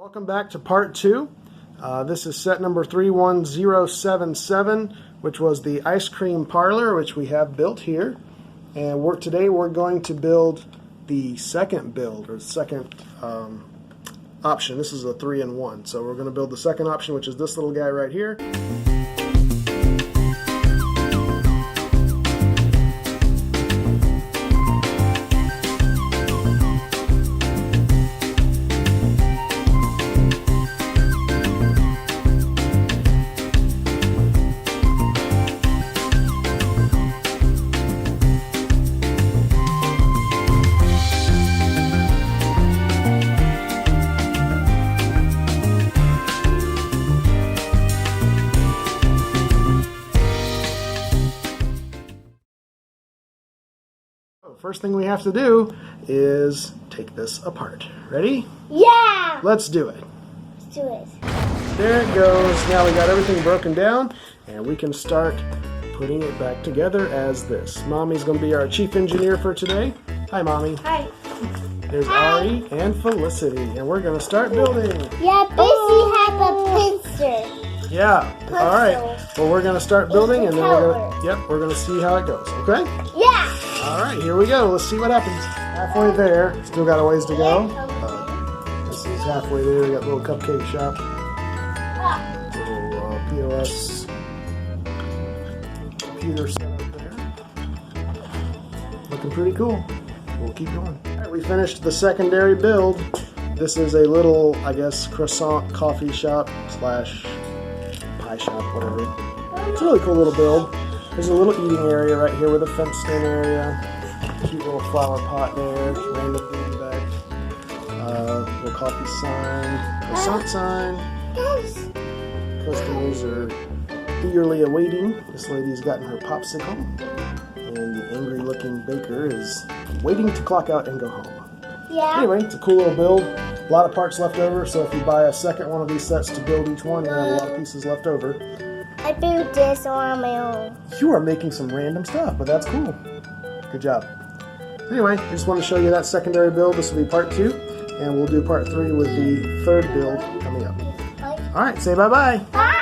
Welcome back to part 2. This is set number 31077, which was the ice cream parlor, which we have built here. And today we're going to build the second build, or second option. This is a 3-in-1. So we're going to build the second option, which is this little guy right here. First thing we have to do is take this apart. Ready? Yeah! Let's do it. Let's do it. There it goes. Now we got everything broken down, and we can start putting it back together as this. Mommy's going to be our chief engineer for today. Hi, Mommy. Hi. There's Hi. Ari and Felicity, and we're going to start building. Yeah, Busy has a pincer. Yeah. All right. Well, we're going to start building, and then we're going to see how it goes. Okay? Yeah. All right, here we go. Let's see what happens. Halfway there. Still got a ways to go. This is halfway there. We got a little cupcake shop. Little POS computer set up there. Looking pretty cool. We'll keep going. All right, we finished the secondary build. This is a little, I guess, croissant coffee shop / pie shop, whatever. It's a really cool little build. There's a little eating area right here with a fenced-in area. Cute little flower pot there. Random goodie bag. Little coffee sign. Croissant sign. Customers are eagerly awaiting. This lady's gotten her popsicle. And the angry-looking baker is waiting to clock out and go home. Yeah. Anyway, it's a cool little build. A lot of parts left over, so if you buy a second one of these sets to build each one, you have a lot of pieces left over. I built this on my own. You are making some random stuff, but that's cool. Good job. Anyway, I just want to show you that secondary build. This will be part 2, and we'll do part 3 with the third build coming up. All right, say bye-bye. Bye.